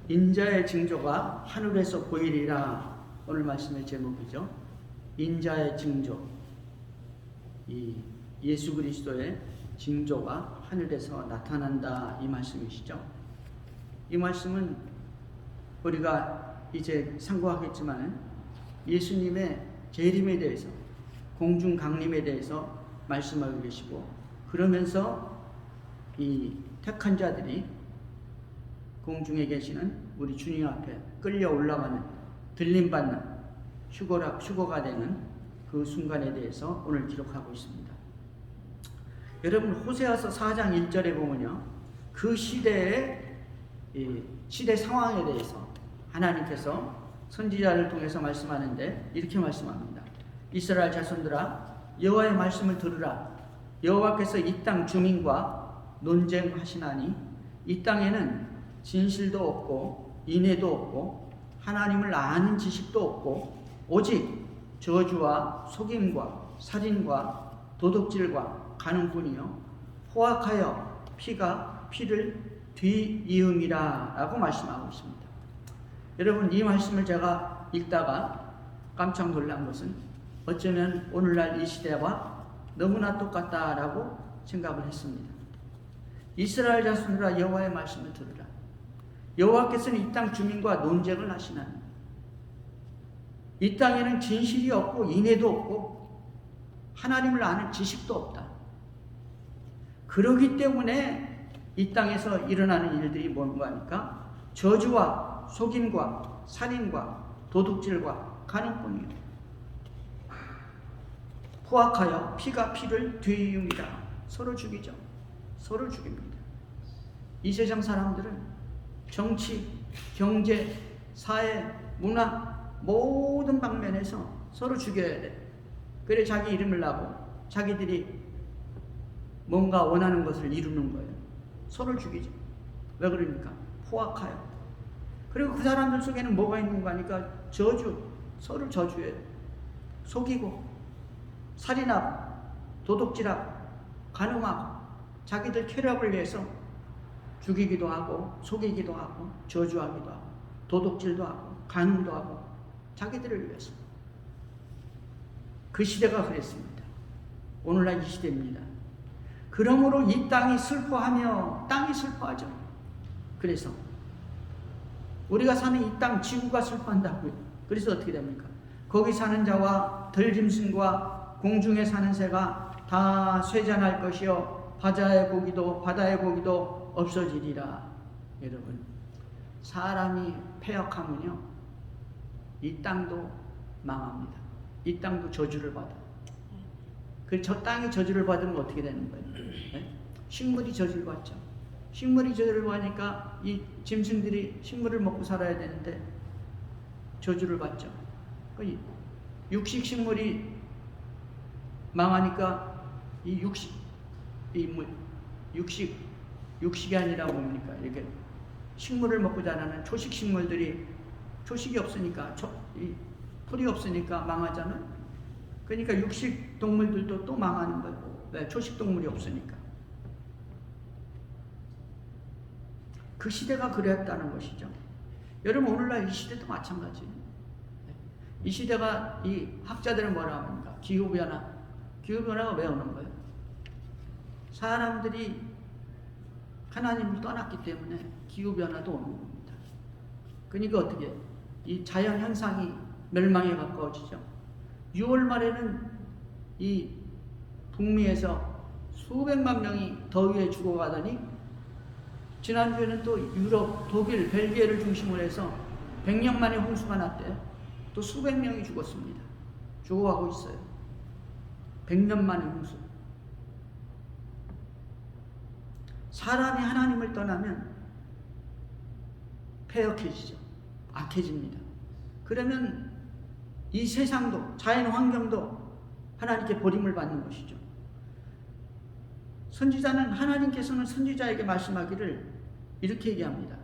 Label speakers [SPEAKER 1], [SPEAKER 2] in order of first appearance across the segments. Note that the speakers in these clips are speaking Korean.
[SPEAKER 1] 인자의 징조가 하늘에서 보이리라. 오늘 말씀의 제목이죠. 인자의 징조. 이 예수 그리스도의 징조가 하늘에서 나타난다, 이 말씀이시죠. 이 말씀은 우리가 이제 상고하겠지만 예수님의 재림에 대해서, 공중 강림에 대해서 말씀하고 계시고, 그러면서 이 택한 자들이 공중에 계시는 우리 주님 앞에 끌려 올라가는, 들림받는 휴거가 되는 그 순간에 대해서 오늘 기록하고 있습니다. 여러분, 호세아서 4장 1절에 보면요, 그 시대의 시대 상황에 대해서 하나님께서 선지자를 통해서 말씀하는데 이렇게 말씀합니다. 이스라엘 자손들아, 여호와의 말씀을 들으라. 여호와께서 이 땅 주민과 논쟁하시나니 이 땅에는 진실도 없고 인애도 없고 하나님을 아는 지식도 없고 오직 저주와 속임과 살인과 도둑질과 간음뿐이요 포악하여 피가 피를 뒤이음이라 라고 말씀하고 있습니다. 여러분, 이 말씀을 제가 읽다가 깜짝 놀란 것은 어쩌면 오늘날 이 시대와 너무나 똑같다라고 생각을 했습니다. 이스라엘 자손들아, 여호와의 말씀을 들으라. 여호와께서는 이 땅 주민과 논쟁을 하시나니 이 땅에는 진실이 없고 인애도 없고 하나님을 아는 지식도 없다. 그러기 때문에 이 땅에서 일어나는 일들이 뭔가 하니까 저주와 속임과 살인과 도둑질과 간음뿐이요 포악하여 피가 피를 뒤이음이라. 서로 죽이죠. 서로 죽입니다. 이 세상 사람들은 정치, 경제, 사회, 문화 모든 방면에서 서로 죽여야 돼. 그래 자기 이름을 나고 자기들이 뭔가 원하는 것을 이루는 거예요. 서로 죽이죠. 왜 그러니까? 포악하여. 그리고 그 사람들 속에는 뭐가 있는가 하니까 저주, 서로 저주해요. 속이고 살인하고 도둑질하고 간음하고 자기들 쾌락을 위해서 죽이기도 하고 속이기도 하고 저주하기도 하고 도둑질도 하고 간음도 하고 자기들을 위해서. 그 시대가 그랬습니다. 오늘날 이 시대입니다. 그러므로 이 땅이 슬퍼하며 땅이 슬퍼하죠. 그래서 우리가 사는 이 땅 지구가 슬퍼한다고요. 그래서 어떻게 됩니까? 거기 사는 자와 들짐승과 공중에 사는 새가 다 쇠잔할 것이요 바다의 고기도 없어지리라. 여러분, 사람이 패역하면요 이 땅도 망합니다. 이 땅도 저주를 받아요. 저 땅이 저주를 받으면 어떻게 되는 거예요? 네? 식물이 저주를 받죠. 식물이 저주를 받으니까 이 짐승들이 식물을 먹고 살아야 되는데 저주를 받죠. 육식 식물이 망하니까 이 육식이 아니라 뭡니까? 이렇게 식물을 먹고 자라는 초식 식물들이 초식이 없으니까 풀이 없으니까 망하잖아요. 그러니까 육식 동물들도 또 망하는 거예요. 왜? 초식 동물이 없으니까. 그 시대가 그랬다는 것이죠. 여러분, 오늘날 이 시대도 마찬가지예요. 이 시대가, 이 학자들은 뭐라 합니까? 기후변화. 기후변화가 왜 오는 거예요? 사람들이 하나님을 떠났기 때문에 기후변화도 오는 겁니다. 그러니까 어떻게 해요? 이 자연 현상이 멸망에 가까워지죠. 6월 말에는 이 북미에서 수백만 명이 더위에 죽어가더니 지난주에는 또 유럽, 독일, 벨기에를 중심으로 해서 100년 만에 홍수가 났대요. 또 수백 명이 죽었습니다. 죽어가고 있어요. 100년 만에 홍수. 사람이 하나님을 떠나면 패역해지죠. 악해집니다. 그러면 이 세상도, 자연 환경도 하나님께 버림을 받는 것이죠. 선지자는, 하나님께서는 선지자에게 말씀하기를 이렇게 얘기합니다.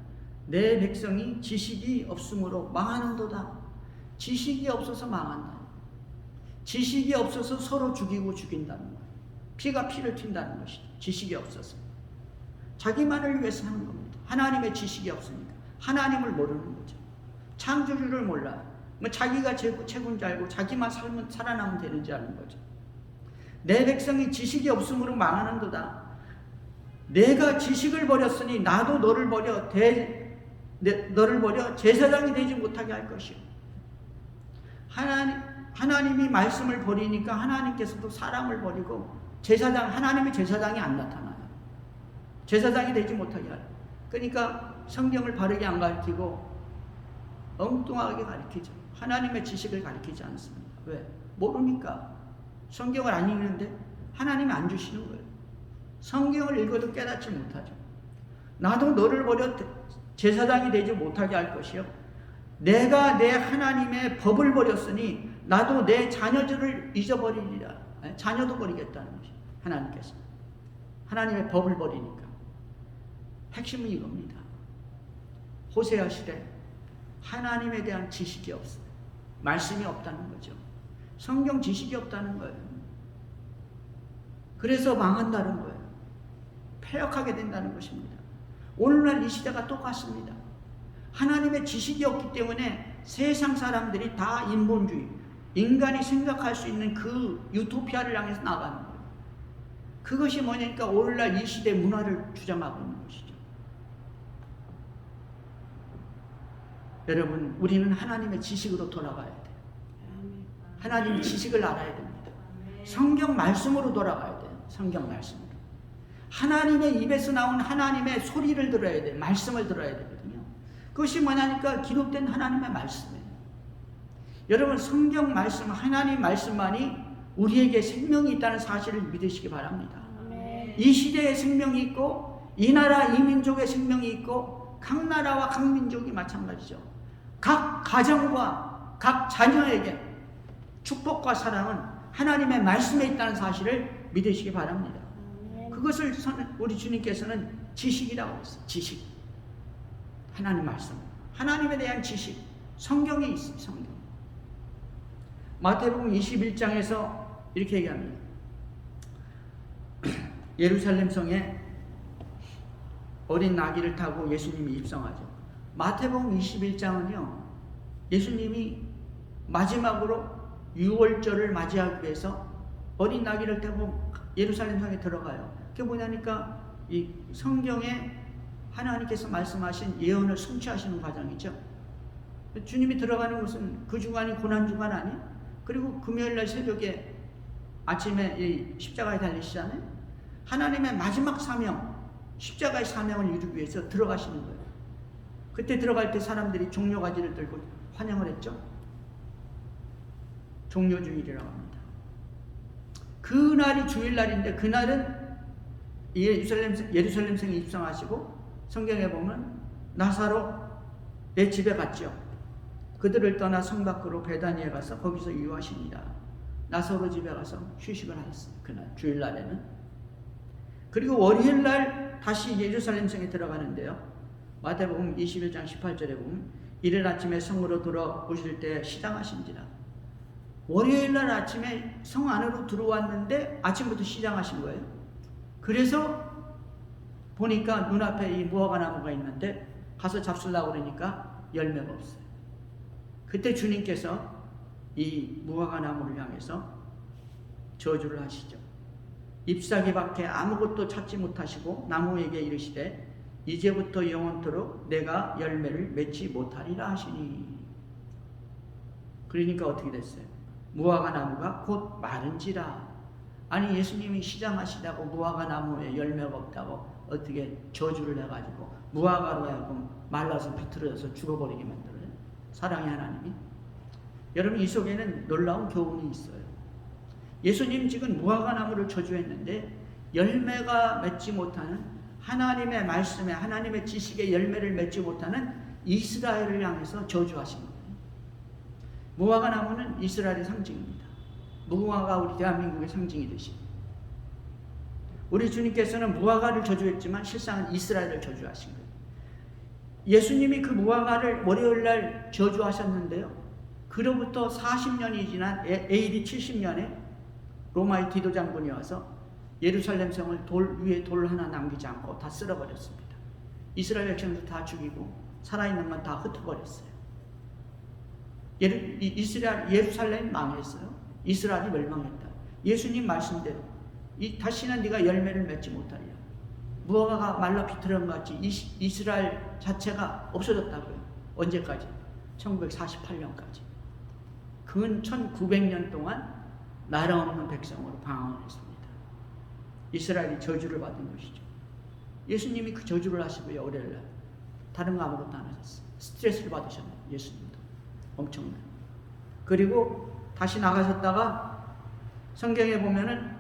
[SPEAKER 1] 내 백성이 지식이 없으므로 망하는도다. 지식이 없어서 망한다. 지식이 없어서 서로 죽이고 죽인다는 거예요. 피가 피를 튄다는 것이죠. 지식이 없어서. 자기만을 위해서 하는 겁니다. 하나님의 지식이 없으니까. 하나님을 모르는 거죠. 창조주를 몰라. 뭐 자기가 최고인 줄 알고 자기만 살아나면 되는 줄 아는 거죠. 내 백성이 지식이 없으므로 망하는도다. 내가 지식을 버렸으니 나도 너를 버려 제사장이 되지 못하게 할 것이요. 하나님이 말씀을 버리니까 하나님께서도 사람을 버리고 하나님의 제사장이 안 나타나요. 제사장이 되지 못하게 하요. 그러니까 성경을 바르게 안 가르치고 엉뚱하게 가르치죠. 하나님의 지식을 가르치지 않습니다. 왜? 모르니까. 성경을 안 읽는데 하나님이 안 주시는 거예요. 성경을 읽어도 깨닫지 못하죠. 나도 너를 버려 제사장이 되지 못하게 할 것이요. 내가 내 하나님의 법을 버렸으니 나도 내 자녀들을 잊어버리리라. 자녀도 버리겠다는 것이 하나님께서. 하나님의 법을 버리니까. 핵심은 이겁니다. 호세아 시대 하나님에 대한 지식이 없어요. 말씀이 없다는 거죠. 성경 지식이 없다는 거예요. 그래서 망한다는 거예요. 폐역하게 된다는 것입니다. 오늘날 이 시대가 똑같습니다. 하나님의 지식이 없기 때문에 세상 사람들이 다 인본주의, 인간이 생각할 수 있는 그 유토피아를 향해서 나가는 거예요. 그것이 뭐냐니까 오늘날 이 시대 문화를 주장하고 있는 것이죠. 여러분, 우리는 하나님의 지식으로 돌아가야 돼요. 하나님의 지식을 알아야 됩니다. 성경 말씀으로 돌아가야 돼요. 성경 말씀으로. 하나님의 입에서 나온 하나님의 소리를 들어야 돼요. 말씀을 들어야 되거든요. 그것이 뭐냐니까 기록된 하나님의 말씀이에요. 여러분, 성경 말씀, 하나님 말씀만이 우리에게 생명이 있다는 사실을 믿으시기 바랍니다. 이 시대에 생명이 있고 이 나라 이 민족의 생명이 있고 각 나라와 각 민족이 마찬가지죠. 각 가정과 각 자녀에게 축복과 사랑은 하나님의 말씀에 있다는 사실을 믿으시기 바랍니다. 그것을 우리 주님께서는 지식이라고 했어요. 지식. 하나님 말씀. 하나님에 대한 지식. 성경에 있어요. 성경. 마태복음 21장에서 이렇게 얘기합니다. 예루살렘 성에 어린 나귀를 타고 예수님이 입성하죠. 마태복음 21장은요. 예수님이 마지막으로 유월절을 맞이하기 위해서 어린 나귀를 타고 예루살렘 성에 들어가요. 그게 뭐냐니까 이 성경에 하나님께서 말씀하신 예언을 성취하시는 과정이죠. 주님이 들어가는 것은 그 주간이 고난주간 아니에요? 그리고 금요일날 새벽에 아침에 이 십자가에 달리시잖아요. 하나님의 마지막 사명, 십자가의 사명을 이루기 위해서 들어가시는 거예요. 그때 들어갈 때 사람들이 종려가지를 들고 환영을 했죠. 종려주일이라고 합니다. 그날이 주일날인데 그날은 예루살렘성에 입성하시고 성경에 보면 나사로 내 집에 갔죠. 그들을 떠나 성 밖으로 베다니에 가서 거기서 유하십니다. 나사로 집에 가서 휴식을 하셨어요. 그날 주일날에는. 그리고 월요일날 다시 예루살렘성에 들어가는데요. 마태복음 21장 18절에 보면 이른 아침에 성으로 들어오실 때 시장하신지라. 월요일날 아침에 성 안으로 들어왔는데 아침부터 시장하신 거예요. 그래서 보니까 눈앞에 이 무화과 나무가 있는데 가서 잡수려고 그러니까 열매가 없어요. 그때 주님께서 이 무화과 나무를 향해서 저주를 하시죠. 잎사귀 밖에 아무것도 찾지 못하시고 나무에게 이르시되 이제부터 영원토록 내가 열매를 맺지 못하리라 하시니. 그러니까 어떻게 됐어요? 무화과 나무가 곧 마른지라. 아니 예수님이 시장하시다고 무화과 나무에 열매가 없다고 어떻게 저주를 해가지고 무화과로 하여금 말라서 비틀어져서 죽어버리게 만들어요? 사랑의 하나님이. 여러분, 이 속에는 놀라운 교훈이 있어요. 예수님 지금 무화과 나무를 저주했는데 열매가 맺지 못하는 하나님의 말씀에 하나님의 지식의 열매를 맺지 못하는 이스라엘을 향해서 저주하신 거예요. 무화과 나무는 이스라엘의 상징입니다. 무화과가 우리 대한민국의 상징이듯이 우리 주님께서는 무화과를 저주했지만 실상은 이스라엘을 저주하신 거예요. 예수님이 그 무화과를 월요일날 저주하셨는데요. 그로부터 40년이 지난 AD 70년에 로마의 디도 장군이 와서 예루살렘 성을 돌 위에 돌 하나 남기지 않고 다 쓸어버렸습니다. 이스라엘 백성들 다 죽이고 살아있는 건 다 흩어버렸어요. 예루살렘이 망했어요. 이스라엘이 멸망했다. 예수님 말씀대로 다시는 네가 열매를 맺지 못하리라. 무화과가 말라 비틀어진 것 같이 이스라엘 자체가 없어졌다고요. 언제까지? 1948년까지. 근 1900년 동안 나라 없는 백성으로 방황을 했습니다. 이스라엘이 저주를 받은 것이죠. 예수님이 그 저주를 하시고요. 월요일날 다른 거 아무것도 안 하셨어요. 스트레스를 받으셨네요. 예수님도 엄청나요. 그리고 다시 나가셨다가 성경에 보면은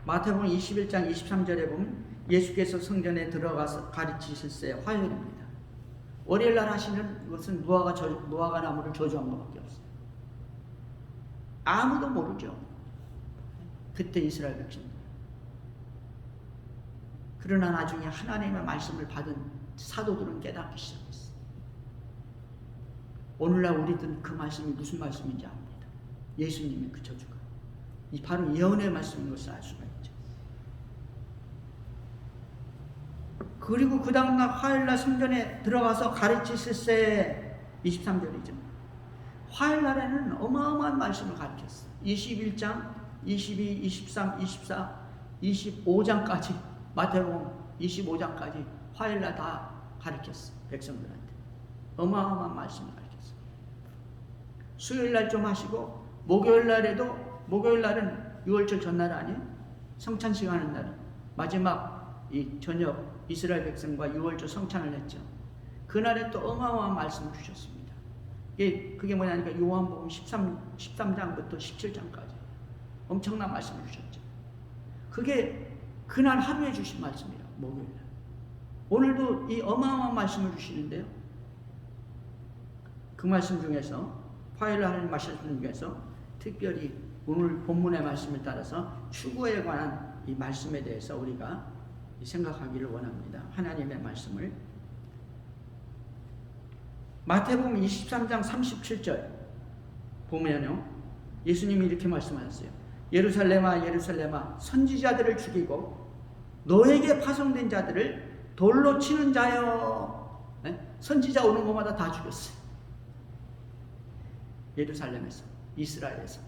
[SPEAKER 1] 마태복음 21장 23절에 보면 예수께서 성전에 들어가서 가르치실 때 화요일입니다. 월요일날 하시는 것은 무화과 나무를 저주한 것밖에 없어요. 아무도 모르죠. 그때 이스라엘 백성들. 그러나 나중에 하나님의 말씀을 받은 사도들은 깨닫기 시작했어요. 오늘날 우리들은 그 말씀이 무슨 말씀인지 압니다. 예수님의 그 저주가 이 바로 예언의 말씀인 것을 알 수가 있죠. 그리고 그 다음날 화요일날 성전에 들어가서 가르치실 때 23절이죠. 화요일날에는 어마어마한 말씀을 가르쳤어요. 21장, 22, 23, 24, 25장까지 마태복음 25장까지 화요일날 다 가르쳤어요. 백성들한테 어마어마한 말씀을 가르쳤어요. 수요일날 좀 하시고 목요일날은 6월절 전날 아니에요? 성찬식 하는 날 마지막 이 저녁 이스라엘 백성과 6월절 성찬을 했죠. 그날에 또 어마어마한 말씀을 주셨습니다. 그게 뭐냐니까 요한복음 13장부터 17장까지 엄청난 말씀을 주셨죠. 그게 그날 하루에 주신 말씀이에요. 목요일날. 오늘도 이 어마어마한 말씀을 주시는데요. 그 말씀 중에서 화요일날 하는 말씀 중에서 특별히 오늘 본문의 말씀을 따라서 추구에 관한 이 말씀에 대해서 우리가 생각하기를 원합니다. 하나님의 말씀을 마태복음 23장 37절 보면요. 예수님이 이렇게 말씀하셨어요. 예루살렘아 예루살렘아 선지자들을 죽이고 너에게 파송된 자들을 돌로 치는 자여. 선지자 오는 곳마다 다 죽였어요. 예루살렘에서, 이스라엘에서.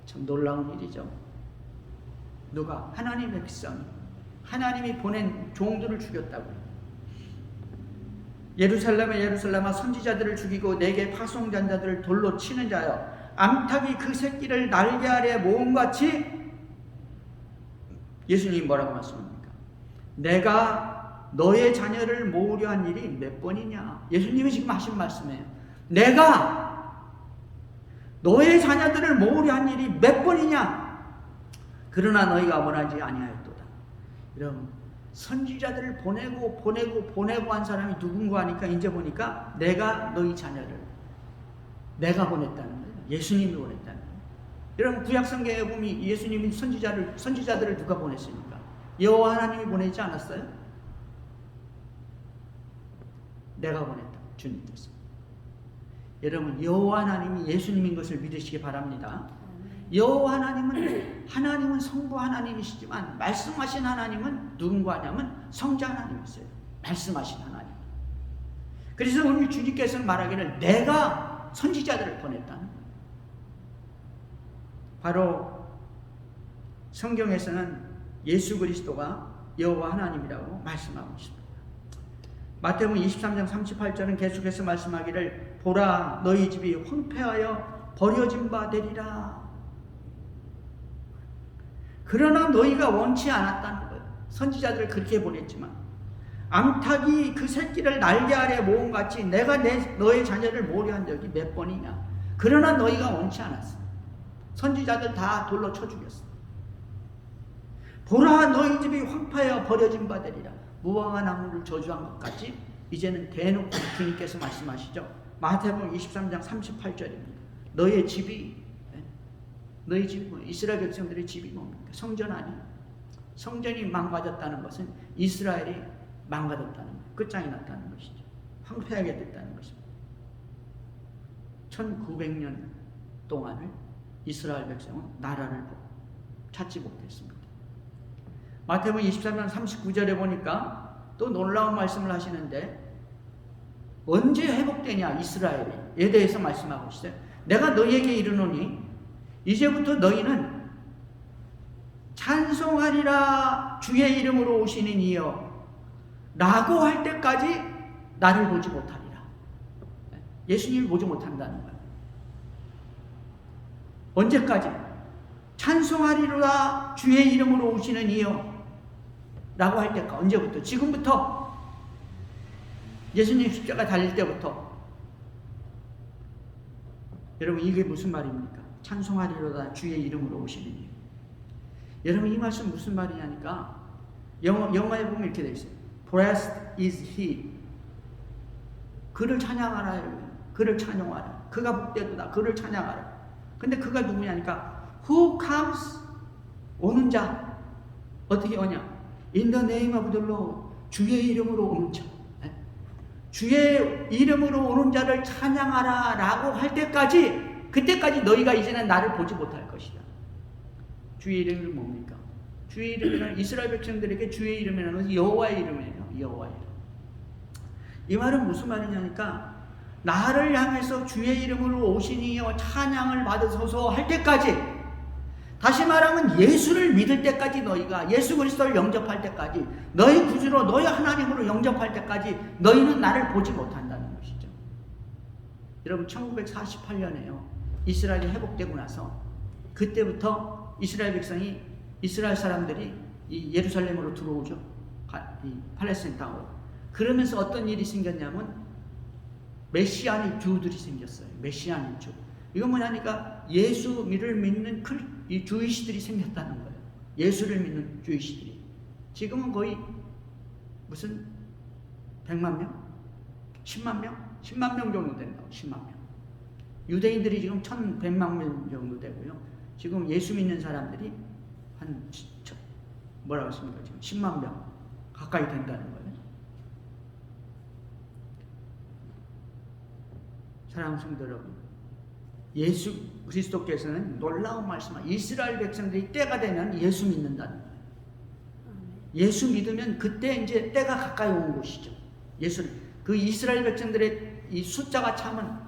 [SPEAKER 1] 참 놀라운 일이죠. 누가? 하나님의 백성이 하나님이 보낸 종들을 죽였다고요. 예루살렘에 예루살렘아 선지자들을 죽이고 내게 파송된 자들을 돌로 치는 자여 암탉이 그 새끼를 날개 아래 모음같이. 예수님이 뭐라고 말씀합니까? 내가 너의 자녀를 모으려 한 일이 몇 번이냐. 예수님이 지금 하신 말씀이에요. 내가 너의 자녀들을 모으려 한 일이 몇 번이냐. 그러나 너희가 원하지 아니하였도다. 여러분 선지자들을 보내고 한 사람이 누군가 하니까 이제 보니까 내가 너희 자녀를 내가 보냈다는 거예요. 예수님이 보냈다는 거예요. 여러분 구약 성경에 보면 예수님이 선지자들을 누가 보냈습니까? 여호와 하나님이 보내지 않았어요? 내가 보냈다. 주님께서. 여러분 여호와 하나님이 예수님인 것을 믿으시기 바랍니다. 여호와 하나님은 성부 하나님이시지만 말씀하신 하나님은 누군가 하냐면 성자 하나님이세요. 말씀하신 하나님. 그래서 오늘 주님께서는 말하기를 내가 선지자들을 보냈다는 거예요. 바로 성경에서는 예수 그리스도가 여호와 하나님이라고 말씀하고 있습니다. 마태복음 23장 38절은 계속해서 말씀하기를 보라 너희 집이 황폐하여 버려진 바 되리라. 그러나 너희가 원치 않았다는 거예요. 선지자들을 그렇게 보냈지만 암탉이 그 새끼를 날개 아래 모음같이 내가 너의 자녀를 모으려 한 적이 몇 번이냐. 그러나 너희가 원치 않았어. 선지자들 다 돌로 쳐 죽였어. 보라 너희 집이 황폐하여 버려진 바 되리라. 무화과 나무를 저주한 것 같이 이제는 대놓고 주님께서 말씀하시죠. 마태복음 23장 38절입니다. 너희 집이 이스라엘 백성들의 집이 뭡니까? 성전 아니에요. 성전이 망가졌다는 것은 이스라엘이 망가졌다는 거예요. 끝장이 났다는 것이죠. 황폐하게 됐다는 것입니다. 1900년 동안을 이스라엘 백성은 나라를 찾지 못했습니다. 마태복음 23장 39절에 보니까 또 놀라운 말씀을 하시는데 언제 회복되냐 이스라엘에 대해서 말씀하고 있어요. 내가 너희에게 이르노니 이제부터 너희는 찬송하리라 주의 이름으로 오시는 이여 라고 할 때까지 나를 보지 못하리라. 예수님을 보지 못한다는 거예요. 언제까지? 찬송하리라 주의 이름으로 오시는 이여 라고 할 때까지. 언제부터? 지금부터. 예수님 십자가 달릴 때부터. 여러분 이게 무슨 말입니까? 찬송하리로다 주의 이름으로 오시니. 여러분 이 말씀 무슨 말이냐니까 영어에 보면 이렇게 되어 있어요. Blessed is he. 그를 찬양하라. 그를 찬양하라. 그가 복되도다. 그를 찬양하라. 근데 그가 누구냐니까 Who comes? 오는 자. 어떻게 오냐? In the name of the Lord. 주의 이름으로 오는 자. 주의 이름으로 오는 자를 찬양하라 라고 할 때까지, 그때까지 너희가 이제는 나를 보지 못할 것이다. 주의 이름은 뭡니까? 주의 이름이란 이스라엘 백성들에게 주의 이름이라는 것은 여호와의 이름이에요. 여호와의 이름. 이 말은 무슨 말이냐니까 나를 향해서 주의 이름으로 오시니여 찬양을 받으소서 할 때까지, 다시 말하면 예수를 믿을 때까지, 너희가 예수 그리스도를 영접할 때까지, 너희 구주로 너희 하나님으로 영접할 때까지 너희는 나를 보지 못한다는 것이죠. 여러분 1948년에요. 이스라엘이 회복되고 나서 그때부터 이스라엘 백성이, 이스라엘 사람들이 이 예루살렘으로 들어오죠. 이 팔레스타인 땅으로. 그러면서 어떤 일이 생겼냐면 메시아닉 주들이 생겼어요. 메시아닉 주. 이건 뭐냐니까 예수를 믿는 이 주이시들이 생겼다는 거예요. 예수를 믿는 주이시들이. 지금은 거의 무슨 100만 명? 10만 명? 10만 명 정도 된다고. 10만 명. 유대인들이 지금 1100만 명 정도 되고요. 지금 예수 믿는 사람들이 한 뭐라고 했습니까? 지금 10만 명 가까이 된다는 거예요. 사랑하는 성도 여러분, 예수 그리스도께서는 놀라운 말씀을, 이스라엘 백성들이 때가 되면 예수 믿는다는 거예요. 예수 믿으면 그때 이제 때가 가까이 온 것이죠. 예수를. 그 이스라엘 백성들의 이 숫자가 차면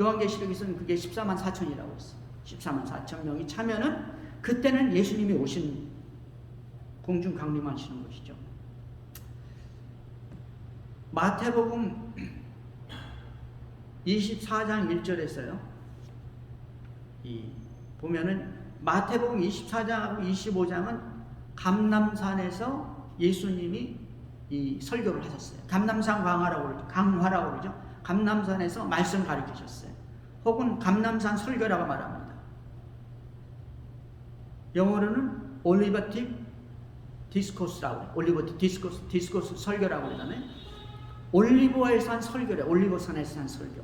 [SPEAKER 1] 요한계시록에서는 그게 14만 4천이라고 했어요. 14만 4천 명이 차면은 그때는 예수님이 오신 공중 강림하시는 것이죠. 마태복음 24장 1절에서요. 보면은 마태복음 24장하고 25장은 감람산에서 예수님이 이 설교를 하셨어요. 감람산 강화라고 그러죠. 감람산에서 말씀 가르치셨어요. 혹은 감람산 설교라고 말합니다. 영어로는 올리버팁 디스코스라고, 올리버팁 디스코스 설교라고 그러잖아요. 올리브에서 한 설교래. 올리브산에서 한 설교.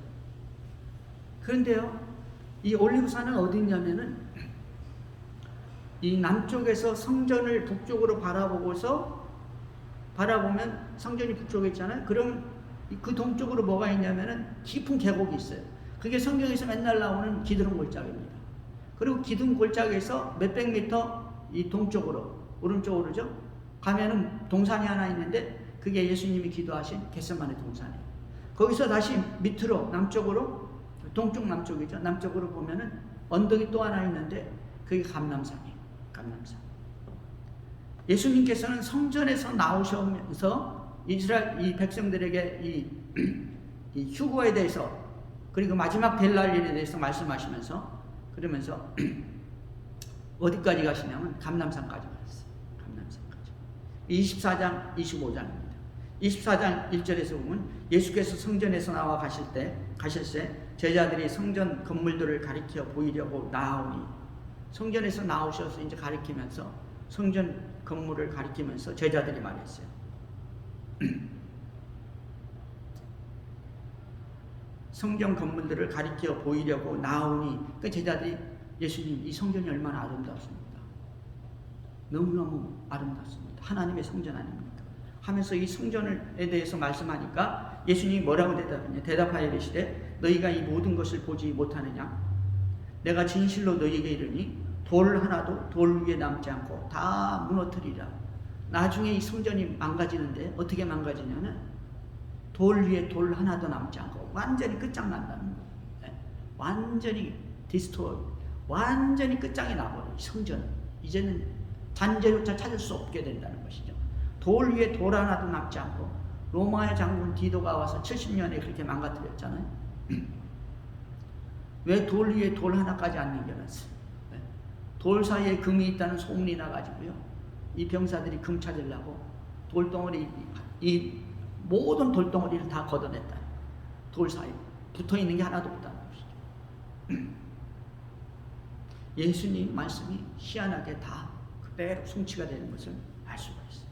[SPEAKER 1] 그런데요, 이 올리브산은 어디 있냐면은 이 남쪽에서 성전을 북쪽으로 바라보면 성전이 북쪽에 있잖아요. 그럼 그 동쪽으로 뭐가 있냐면은 깊은 계곡이 있어요. 그게 성경에서 맨날 나오는 기드론 골짜기입니다. 그리고 기드론 골짜기에서 몇백 미터 이 동쪽으로, 오른쪽으로죠, 가면은 동산이 하나 있는데 그게 예수님이 기도하신 겟세마네 동산이에요. 거기서 다시 밑으로 남쪽으로, 동쪽 남쪽이죠. 남쪽으로 보면은 언덕이 또 하나 있는데 그게 감람산이에요. 감람산. 예수님께서는 성전에서 나오셔서 이스라엘 이 백성들에게 이 휴거에 대해서, 그리고 마지막 될 날일에 대해서 말씀하시면서, 그러면서 어디까지 가시냐면 감람산까지 갔어요. 감람산까지. 24장 25장입니다. 24장 1절에서 보면 예수께서 성전에서 나와 가실새 제자들이 성전 건물들을 가리켜 보이려고 나오니, 성전에서 나오셔서 이제 가리키면서, 성전 건물을 가리키면서 제자들이 말했어요. 성전 건물들을 가리켜 보이려고 나오니, 그 제자들이 예수님 이 성전이 얼마나 아름답습니까? 너무너무 아름답습니다. 하나님의 성전 아닙니까? 하면서 이 성전에 대해서 말씀하니까 예수님이 뭐라고 대답하냐? 대답하여 이르시되 너희가 이 모든 것을 보지 못하느냐? 내가 진실로 너희에게 이르니 돌 하나도 돌 위에 남지 않고 다 무너뜨리라. 나중에 이 성전이 망가지는데 어떻게 망가지냐면 돌 위에 돌 하나도 남지 않고 완전히 끝장난다는 거예요. 네? 완전히 완전히 끝장이 나버려요. 성전 이제는 잔재조차 찾을 수 없게 된다는 것이죠. 돌 위에 돌 하나도 남지 않고 로마의 장군 디도가 와서 70년에 그렇게 망가뜨렸잖아요. 왜 돌 위에 돌 하나까지 안 남겨놨어요? 네? 돌 사이에 금이 있다는 소문이 나가지고요. 이 병사들이 금 찾으려고 돌덩어리, 이 모든 돌덩어리를 다 걷어냈다. 돌 사이 붙어있는 게 하나도 없다는 것이죠. 예수님 말씀이 희한하게 다 그대로 성취가 되는 것을 알 수가 있어요.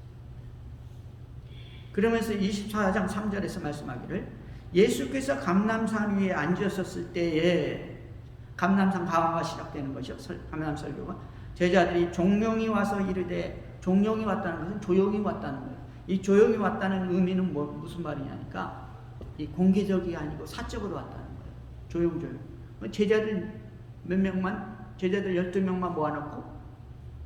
[SPEAKER 1] 그러면서 24장 3절에서 말씀하기를 예수께서 감람산 위에 앉으셨을 때에 감람산 강화가 시작되는 것이요. 감람설교가 제자들이 종용이 와서 이르되, 종용이 왔다는 것은 조용히 왔다는 거예요. 이 조용히 왔다는 의미는 무슨 말이냐니까 이 공개적이 아니고 사적으로 왔다는 거예요. 조용조용. 제자들 몇 명만, 제자들 12명만 모아놓고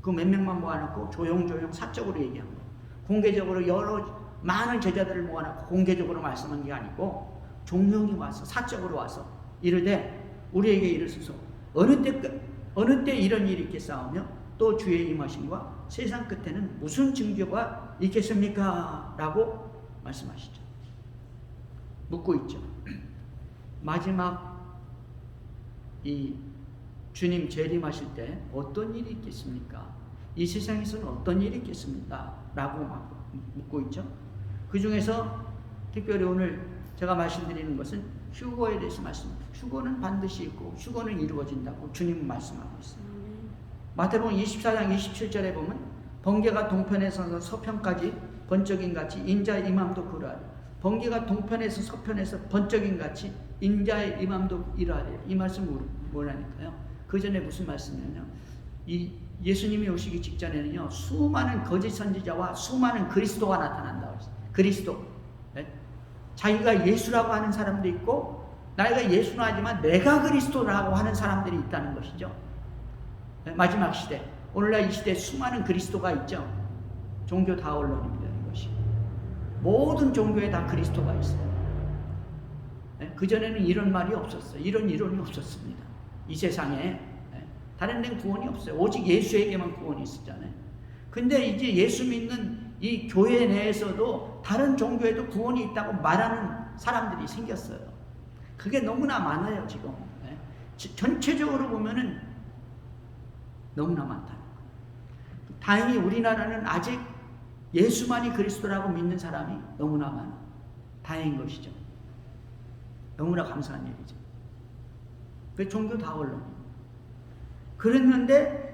[SPEAKER 1] 그 몇 명만 모아놓고 조용조용 사적으로 얘기한 거예요. 공개적으로 많은 제자들을 모아놓고 공개적으로 말씀한 게 아니고 종용이 와서 사적으로 와서 이르되 우리에게 이르소서 어느 때 이런 일이 있겠사오며 또 주의 임하심과 세상 끝에는 무슨 징조가 있겠습니까? 라고 말씀하시죠. 묻고 있죠. 마지막 이 주님 재림하실 때 어떤 일이 있겠습니까? 이 세상에서는 어떤 일이 있겠습니까? 라고 묻고 있죠. 그 중에서 특별히 오늘 제가 말씀드리는 것은 휴거에 대해서 말씀드립니다. 휴거는 반드시 있고 휴거는 이루어진다고 주님은 말씀하고 있어요. 마태복음 24장 27절에 보면 번개가 동편에서 서편까지 번쩍인 같이 인자의 임함도 그러하리. 번개가 동편에서 서편에서 번쩍인 같이 인자의 임함도 이러하리. 이 말씀은 뭐라니까요? 그 전에 무슨 말씀이냐면 이 예수님이 오시기 직전에는요 수많은 거짓 선지자와 수많은 그리스도가 나타난다고 했어요. 그리스도. 네? 자기가 예수라고 하는 사람도 있고 나이가 예수는 하지만 내가 그리스도라고 하는 사람들이 있다는 것이죠. 네? 마지막 시대. 오늘날 이 시대에 수많은 그리스도가 있죠. 종교 다원론입니다. 이것이. 모든 종교에 다 그리스도가 있어요. 네? 그전에는 이런 말이 없었어요. 이런 이론이 없었습니다. 이 세상에 다른 데는 구원이 없어요. 오직 예수에게만 구원이 있었잖아요. 근데 이제 예수 믿는 이 교회 내에서도 다른 종교에도 구원이 있다고 말하는 사람들이 생겼어요. 그게 너무나 많아요, 지금. 전체적으로 보면은 너무나 많다. 다행히 우리나라는 아직 예수만이 그리스도라고 믿는 사람이 너무나 많아. 다행인 것이죠. 너무나 감사한 일이죠. 그 종교 다원론. 그랬는데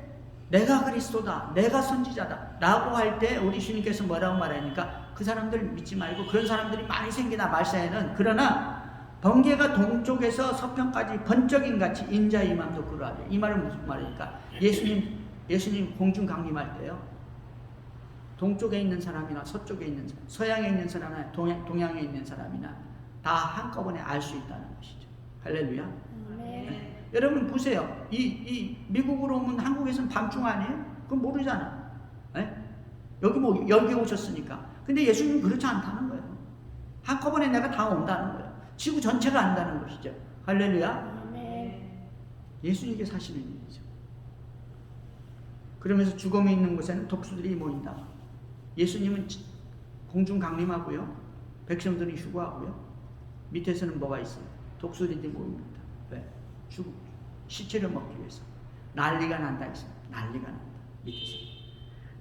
[SPEAKER 1] 내가 그리스도다, 내가 선지자다 라고 할 때 우리 주님께서 뭐라고 말하니까 그 사람들 믿지 말고 그런 사람들이 많이 생기나 말세에는 그러나 번개가 동쪽에서 서편까지 번쩍인 같이 인자의 임함도 그러하리. 이 말은 무슨 말이니까 예수님 공중 강림할 때요 동쪽에 있는 사람이나 서쪽에 있는 사람, 서양에 있는 사람이나 동양에 있는 사람이나 다 한꺼번에 알 수 있다는 것이죠. 할렐루야. 네. 여러분 보세요. 이 미국으로 오면 한국에서는 밤중 아니에요? 그건 모르잖아. 네? 여기 오셨으니까. 근데 예수님은 그렇지 않다는 거예요. 한꺼번에 내가 다 온다는 거예요. 지구 전체가 안다는 것이죠. 할렐루야. 네. 예수님께 사시는 일이죠. 그러면서 죽음이 있는 곳에는 독수들이 모인다. 예수님은 공중 강림하고요. 백성들이 휴거하고요. 밑에서는 뭐가 있어요? 독수리들이 모입니다. 왜? 시체를 먹기 위해서. 난리가 난다 했어요. 난리가 난다. 밑에서.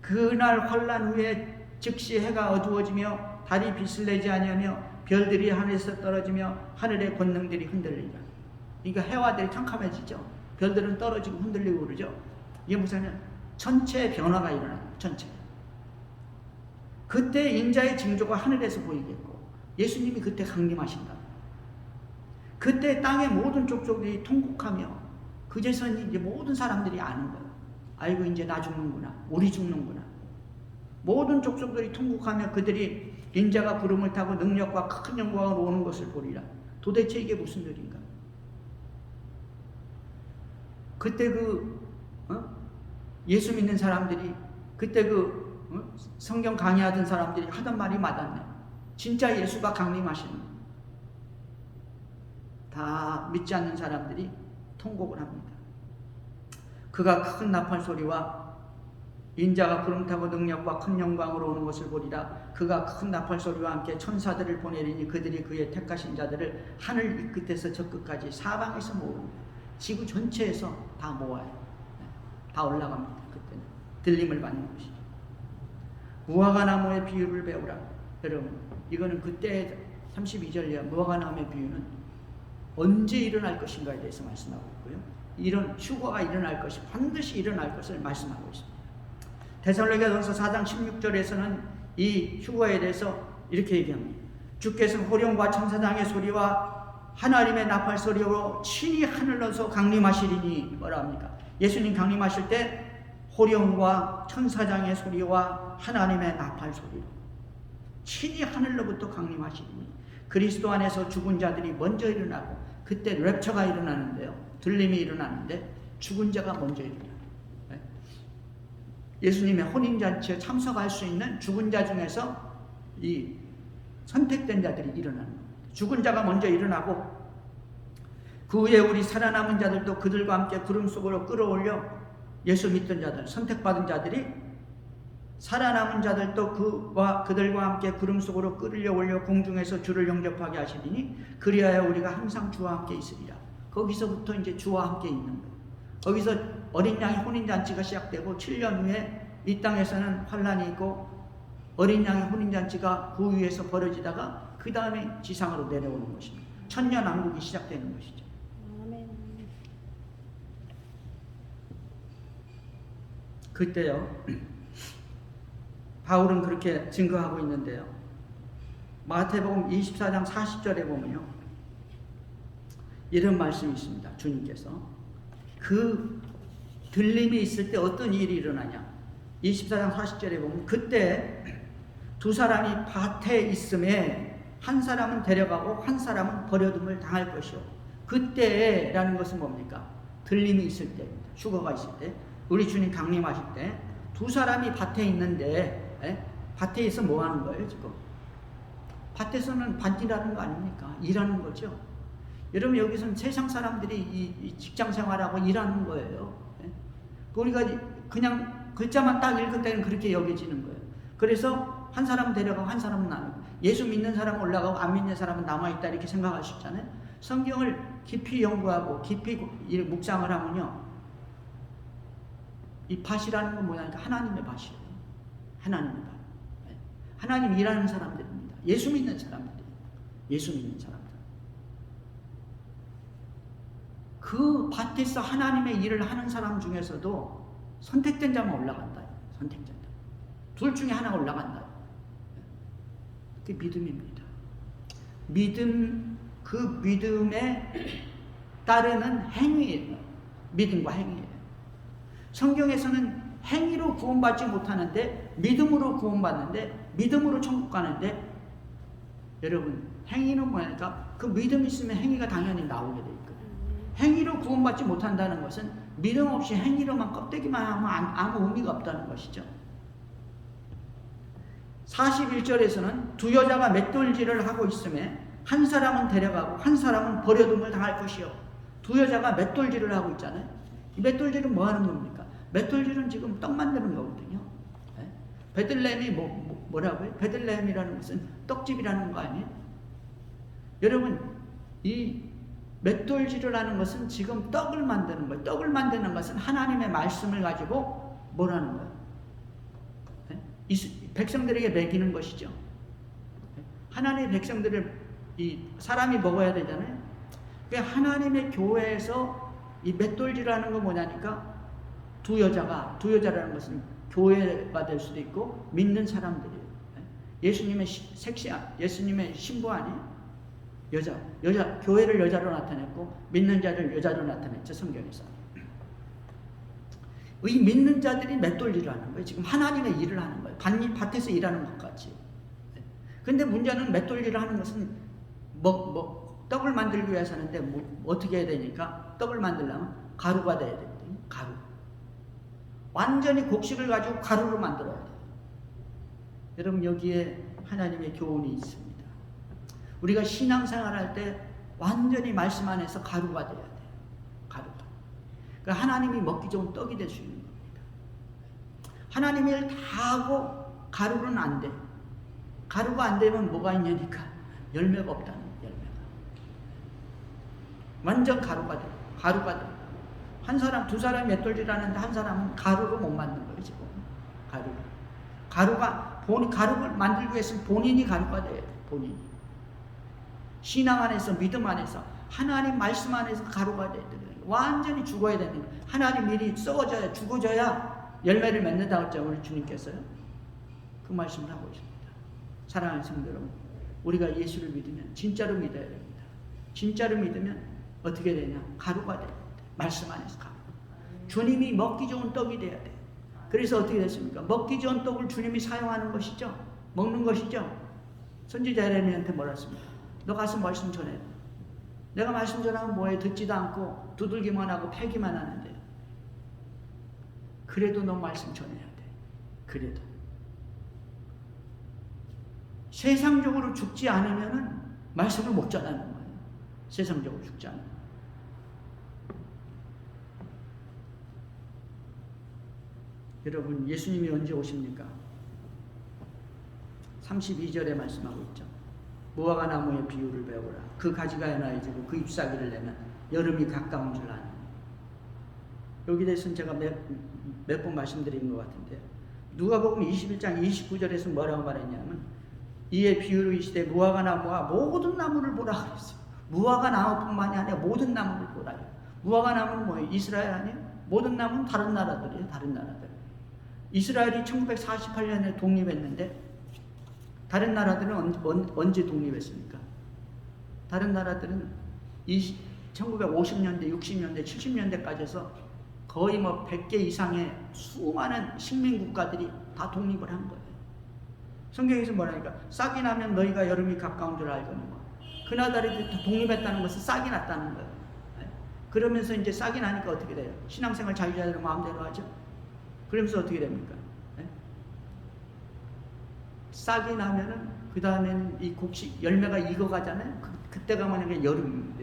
[SPEAKER 1] 그날 환란 후에 즉시 해가 어두워지며 달이 빛을 내지 아니하며 별들이 하늘에서 떨어지며 하늘의 권능들이 흔들리리라. 그러니까 해와 달이 캄캄해지죠. 별들은 떨어지고 흔들리고 그러죠. 이게 무슨 전체 변화가 일어나요. 전체. 그때 인자의 징조가 하늘에서 보이겠고 예수님이 그때 강림하신다. 그때 땅의 모든 족속들이 통곡하며 그제서 이제 모든 사람들이 아는 거예요. 아이고 이제 나 죽는구나. 우리 죽는구나. 모든 족속들이 통곡하며 그들이 인자가 구름을 타고 능력과 큰 영광으로 오는 것을 보리라. 도대체 이게 무슨 일인가? 그때 예수 믿는 사람들이 그때 성경 강의하던 사람들이 하던 말이 맞았네. 진짜 예수가 강림하시는 다 믿지 않는 사람들이 통곡을 합니다. 그가 큰 나팔 소리와 인자가 구름 타고 능력과 큰 영광으로 오는 것을 보리라. 그가 큰 나팔 소리와 함께 천사들을 보내리니 그들이 그의 택하신 자들을 하늘 이 끝에서 저 끝까지 사방에서 모읍니다. 지구 전체에서 다 모아요. 다 올라갑니다. 그때는 들림을 받는 것이죠. 무화과 나무의 비유를 배우라. 여러분, 이거는 그때 32절이야. 무화과 나무의 비유는 언제 일어날 것인가에 대해서 말씀하고 있고요. 이런 휴거가 일어날 것이 반드시 일어날 것을 말씀하고 있습니다. 데살로니가전서 4장 16절에서는 이 휴거에 대해서 이렇게 얘기합니다. 주께서 호령과 천사장의 소리와 하나님의 나팔 소리로 친히 하늘로서 강림하시리니 뭐라 합니까? 예수님 강림하실 때 호령과 천사장의 소리와 하나님의 나팔 소리로 친히 하늘로부터 강림하시리니 그리스도 안에서 죽은 자들이 먼저 일어나고 그때 랩처가 일어나는데요. 들림이 일어나는데 죽은 자가 먼저 일어나요. 예수님의 혼인잔치에 참석할 수 있는 죽은 자 중에서 이 선택된 자들이 일어나는 겁니다. 죽은 자가 먼저 일어나고 그 후에 우리 살아남은 자들도 그들과 함께 구름 속으로 끌어올려 예수 믿던 자들, 선택받은 자들이 살아남은 자들도 그들과 함께 구름 속으로 끌어올려 공중에서 주를 영접하게 하시리니 그리하여 우리가 항상 주와 함께 있으리라. 거기서부터 이제 주와 함께 있는 거예요. 거기서 어린 양의 혼인잔치가 시작되고 7년 후에 이 땅에서는 환란이 있고 어린 양의 혼인잔치가 그 위에서 벌어지다가 그 다음에 지상으로 내려오는 것입니다. 천년왕국이 시작되는 것이죠. 그때요 바울은 그렇게 증거하고 있는데요. 마태복음 24장 40절에 보면요 이런 말씀이 있습니다. 주님께서 그 들림이 있을 때 어떤 일이 일어나냐. 24장 40절에 보면 그때 두 사람이 밭에 있음에 한 사람은 데려가고 한 사람은 버려둠을 당할 것이요. 그때라는 것은 뭡니까? 들림이 있을 때, 휴거가 있을 때, 우리 주님 강림하실 때 두 사람이 밭에 있는데 밭에서 뭐 하는 거예요 지금? 밭에서는 밭일하는 거 아닙니까? 일하는 거죠. 여러분 여기서는 세상 사람들이 이 직장 생활하고 일하는 거예요. 우리가 그냥 글자만 딱 읽을 때는 그렇게 여겨지는 거예요. 그래서 한 사람은 데려가고 한 사람은 나누고 예수 믿는 사람은 올라가고 안 믿는 사람은 남아있다 이렇게 생각할 수 있잖아요. 성경을 깊이 연구하고 깊이 묵상을 하면요 이 밭이라는 건 뭐냐니까 하나님의 밭이에요. 하나님의 밭. 하나님 일하는 사람들입니다. 예수 믿는 사람들. 예수 믿는 사람들. 그 밭에서 하나님의 일을 하는 사람 중에서도 선택된 자만 올라간다. 선택된 자. 둘 중에 하나가 올라간다. 그게 믿음입니다. 믿음, 그 믿음에 따르는 행위예요. 믿음과 행위예요. 성경에서는 행위로 구원받지 못하는데 믿음으로 구원받는데 믿음으로 천국 가는데 여러분 행위는 뭐냐니까 그 믿음 있으면 행위가 당연히 나오게 돼 있거든요. 행위로 구원받지 못한다는 것은 믿음 없이 행위로만 껍데기만 하면 아무 의미가 없다는 것이죠. 41절에서는 두 여자가 맷돌질을 하고 있음에 한 사람은 데려가고 한 사람은 버려둠을 당할 것이요. 두 여자가 맷돌질을 하고 있잖아요. 이 맷돌질은 뭐 하는 겁니까? 맷돌질은 지금 떡 만드는 거거든요. 베들레헴이 뭐라고요? 베들레헴이라는 것은 떡집이라는 거 아니에요? 여러분 이 맷돌질을 하는 것은 지금 떡을 만드는 거예요. 떡을 만드는 것은 하나님의 말씀을 가지고 뭐라는 거예요? 이 백성들에게 먹이는 것이죠. 하나님의 백성들을 이 사람이 먹어야 되잖아요. 그러니까 하나님의 교회에서 이 맷돌질하는 건 뭐냐니까 두 여자라는 것은 교회가 될 수도 있고 믿는 사람들이에요. 예수님의 예수님의 신부 아니에요? 여자, 교회를 여자로 나타냈고 믿는 자를 여자로 나타냈죠, 성경에서. 이 믿는 자들이 맷돌질을 하는 거예요. 지금 하나님의 일을 하는 거예요. 밭에서 일하는 것 같이. 근데 문제는 맷돌질을 하는 것은 떡을 만들기 위해서 하는데 어떻게 해야 되니까 떡을 만들려면 가루가 돼야 되거든요. 가루. 완전히 곡식을 가지고 가루로 만들어야 돼요. 여러분 여기에 하나님의 교훈이 있습니다. 우리가 신앙생활할 때 완전히 말씀 안에서 가루가 돼야 돼요. 가루가. 그러니까 하나님이 먹기 좋은 떡이 될 수 있는 겁니다. 하나님의 일 다 하고 가루는 안 돼. 가루가 안 되면 뭐가 있냐니까 열매가 없다는 거예요. 열매가. 완전 가루가 돼. 가루가 돼. 한 사람, 두 사람이 맷돌질 하는데 한 사람은 가루로 못 만든 거예요, 지금. 가루를 만들기 위해서는 본인이 가루가 돼야 돼, 본인이. 신앙 안에서, 믿음 안에서, 하나님 말씀 안에서 가루가 돼야 돼. 완전히 죽어야 되는 거예요. 하나님 일이 썩어져야, 죽어져야 열매를 맺는다고 했죠, 우리 주님께서요. 그 말씀을 하고 있습니다. 사랑하는 성도 여러분, 우리가 예수를 믿으면 진짜로 믿어야 됩니다. 진짜로 믿으면 어떻게 되냐? 가루가 돼요. 말씀 안에서 가루. 주님이 먹기 좋은 떡이 돼야 돼. 그래서 어떻게 됐습니까? 먹기 좋은 떡을 주님이 사용하는 것이죠. 먹는 것이죠. 선지자 예레미야한테 뭐라 했습니까? 너 가서 말씀 전해. 내가 말씀 전하면 뭐해? 듣지도 않고 두들기만 하고 패기만 하는데. 그래도 너 말씀 전해야 돼. 그래도. 세상적으로 죽지 않으면은 말씀을 못 전하는 거예요. 세상적으로 죽지 않으면. 여러분, 예수님이 언제 오십니까? 32절에 말씀하고 있죠. 무화과 나무의 비유를 배우라. 그 가지가 연하여지고 그 잎사귀를 내면 여름이 가까운 줄 아는. 여기 대해서는 제가 몇 번 말씀드린 것 같은데, 누가복음 21장 29절에서 뭐라고 말했냐면, 이에 비유로 이시되 무화과 나무와 모든 나무를 보라 그랬어요. 무화과 나무뿐만이 아니라 모든 나무를 보라. 무화과 나무는 뭐예요? 이스라엘 아니에요? 모든 나무는 다른 나라들이에요. 다른 나라들. 이스라엘이 1948년에 독립했는데 다른 나라들은 언제 독립했습니까? 다른 나라들은 1950년대, 60년대, 70년대까지 해서 거의 뭐 100개 이상의 수많은 식민국가들이 다 독립을 한 거예요. 성경에서 뭐라니까? 싹이 나면 너희가 여름이 가까운 줄 알거니와. 그 나라들이 다 독립했다는 것은 싹이 났다는 거예요. 그러면서 이제 싹이 나니까 어떻게 돼요? 신앙생활 자유자재로 마음대로 하죠. 그러면서 어떻게 됩니까? 싹이 나면은 그 다음에는 이 곡식 열매가 익어가잖아요. 그때가 만약에 여름.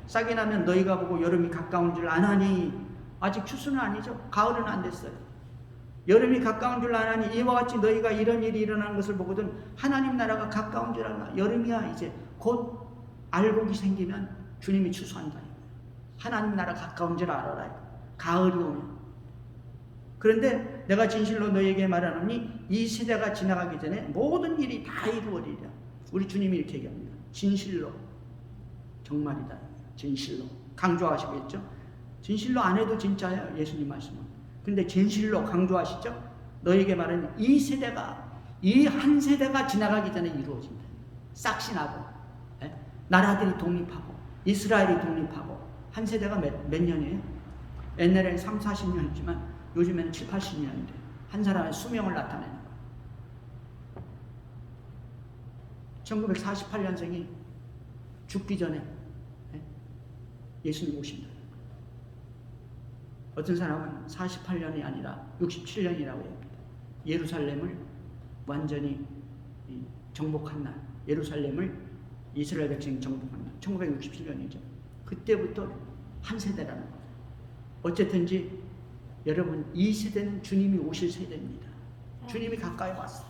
[SPEAKER 1] 싹이 나면 너희가 보고 여름이 가까운 줄 아나니. 아직 추수는 아니죠. 가을은 안 됐어요. 여름이 가까운 줄 아나니 이와 같이 너희가 이런 일이 일어나는 것을 보거든 하나님 나라가 가까운 줄 아나. 여름이야 이제 곧 알곡이 생기면 주님이 추수한다. 하나님 나라 가까운 줄 알아라. 가을이 오면. 그런데 내가 진실로 너희에게 말하노니 이 세대가 지나가기 전에 모든 일이 다 이루어지리라. 우리 주님이 이렇게 얘기합니다. 진실로. 정말이다. 진실로. 강조하시겠죠? 진실로 안 해도 진짜예요. 예수님 말씀은. 근데 진실로 강조하시죠? 너희에게 말하는 이 세대가, 이 한 세대가 지나가기 전에 이루어진다. 싹이 나고, 나라들이 독립하고, 이스라엘이 독립하고, 한 세대가 몇 년이에요? 옛날에는 3, 40년이지만 요즘에는 7, 80년인데 한 사람의 수명을 나타내는 거예요. 1948년생이 죽기 전에 예수님 오신다. 어떤 사람은 48년이 아니라 67년이라고 합니다. 예루살렘을 완전히 정복한 날, 예루살렘을 이스라엘 백성이 정복한 날, 1967년이죠. 그때부터 한 세대라는 거예요. 어쨌든지 여러분, 이 세대는 주님이 오실 세대입니다. 주님이 가까이 왔어요.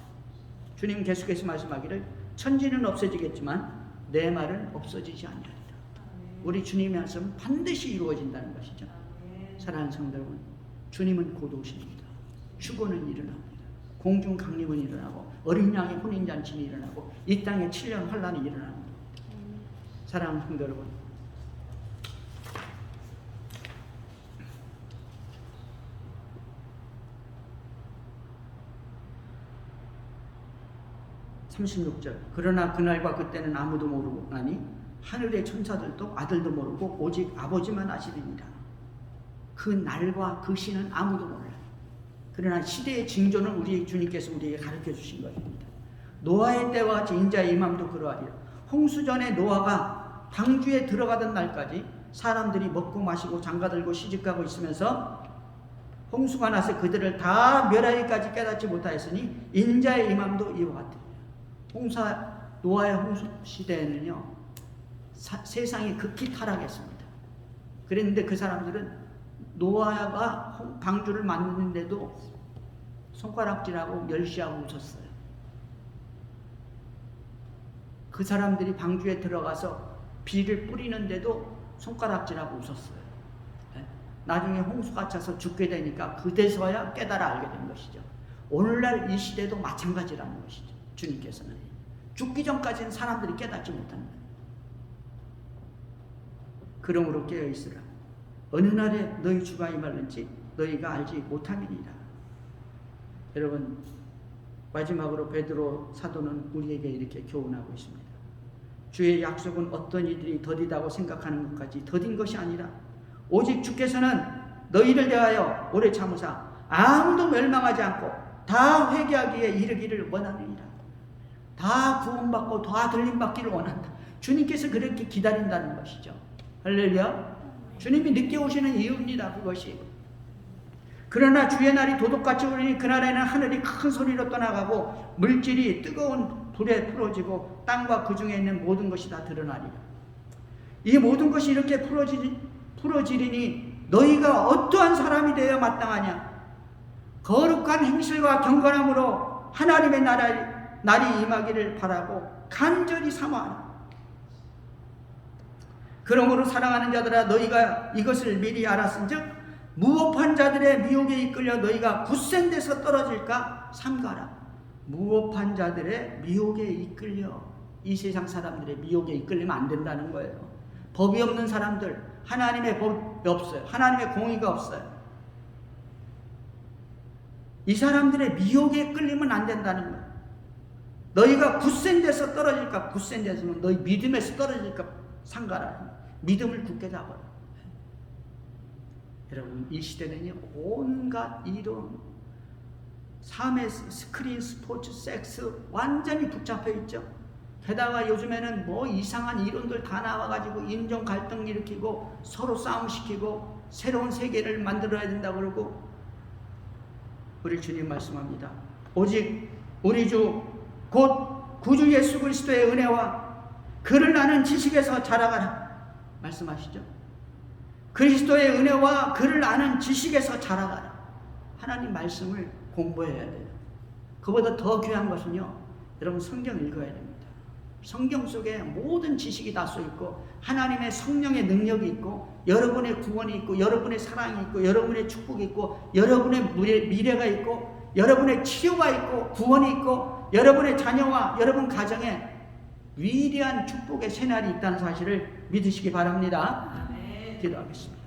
[SPEAKER 1] 주님은 계속해서 말씀하기를 천지는 없어지겠지만 내 말은 없어지지 않으리라. 우리 주님의 말씀은 반드시 이루어진다는 것이죠. 사랑하는 성도 여러분, 주님은 곧 오십니다. 휴거는 일어납니다. 공중 강림은 일어나고 어린 양의 혼인잔치는 일어나고 이 땅에 7년 환란이 일어납니다. 사랑하는 성도 여러분, 36절. 그러나 그날과 그때는 아무도 모르고 나니 하늘의 천사들도 아들도 모르고 오직 아버지만 아시리니라. 그 날과 그 시는 아무도 몰라요. 그러나 시대의 징조는 우리 주님께서 우리에게 가르쳐 주신 것입니다. 노아의 때와 같이 인자의 임함도 그러하리라. 홍수전에 노아가 방주에 들어가던 날까지 사람들이 먹고 마시고 장가들고 시집가고 있으면서 홍수가 나서 그들을 다 멸하기까지 깨닫지 못하였으니 인자의 임함도 이와 같으니라. 노아의 홍수 시대에는요, 세상이 극히 타락했습니다. 그랬는데 그 사람들은 노아가 방주를 만드는데도 손가락질하고 멸시하고 웃었어요. 그 사람들이 방주에 들어가서 비를 뿌리는데도 손가락질하고 웃었어요. 나중에 홍수가 차서 죽게 되니까 그때서야 깨달아 알게 된 것이죠. 오늘날 이 시대도 마찬가지라는 것이죠. 주님께서는 죽기 전까지는 사람들이 깨닫지 못한다. 그러므로 깨어있으라. 어느 날에 너희 주가 임할는지 너희가 알지 못함이니라. 여러분, 마지막으로 베드로 사도는 우리에게 이렇게 교훈하고 있습니다. 주의 약속은 어떤 이들이 더디다고 생각하는 것까지 더딘 것이 아니라 오직 주께서는 너희를 대하여 오래 참으사 아무도 멸망하지 않고 다 회개하기에 이르기를 원하느니라. 다 구원받고 다 들림받기를 원한다. 주님께서 그렇게 기다린다는 것이죠. 할렐루야. 주님이 늦게 오시는 이유입니다. 그것이. 그러나 주의 날이 도둑같이 오리니 그날에는 하늘이 큰 소리로 떠나가고 물질이 뜨거운 불에 풀어지고 땅과 그 중에 있는 모든 것이 다 드러나리라. 이 모든 것이 이렇게 풀어지리니 너희가 어떠한 사람이 되어 마땅하냐? 거룩한 행실과 경건함으로 하나님의 날이 임하기를 바라고 간절히 사모하라. 그러므로 사랑하는 자들아, 너희가 이것을 미리 알았은즉 무업한 자들의 미혹에 이끌려 너희가 굳센 데서 떨어질까 삼가라. 무업한 자들의 미혹에 이끌려, 이 세상 사람들의 미혹에 이끌리면 안 된다는 거예요. 법이 없는 사람들, 하나님의 법이 없어요. 하나님의 공의가 없어요. 이 사람들의 미혹에 끌리면 안 된다는 거예요. 너희가 굳센 데서 떨어질까? 굳센 데서는 너희 믿음에서 떨어질까? 상가라. 믿음을 굳게 잡아라. 여러분, 이 시대는요, 온갖 이론, 삶의 스크린, 스포츠, 섹스 완전히 붙잡혀 있죠. 게다가 요즘에는 뭐 이상한 이론들 다 나와가지고 인종 갈등 일으키고 서로 싸움시키고 새로운 세계를 만들어야 된다고 그러고, 우리 주님 말씀합니다. 오직 우리 주 곧 구주 예수 그리스도의 은혜와 그를 아는 지식에서 자라가라 말씀하시죠. 그리스도의 은혜와 그를 아는 지식에서 자라가라. 하나님 말씀을 공부해야 돼요. 그보다 더 귀한 것은요, 여러분 성경 읽어야 됩니다. 성경 속에 모든 지식이 다 쏘있고 하나님의 성령의 능력이 있고 여러분의 구원이 있고 여러분의 사랑이 있고 여러분의 축복이 있고 여러분의 미래가 있고 여러분의 치유가 있고 구원이 있고 여러분의 자녀와 여러분 가정에 위대한 축복의 새날이 있다는 사실을 믿으시기 바랍니다. 기도하겠습니다.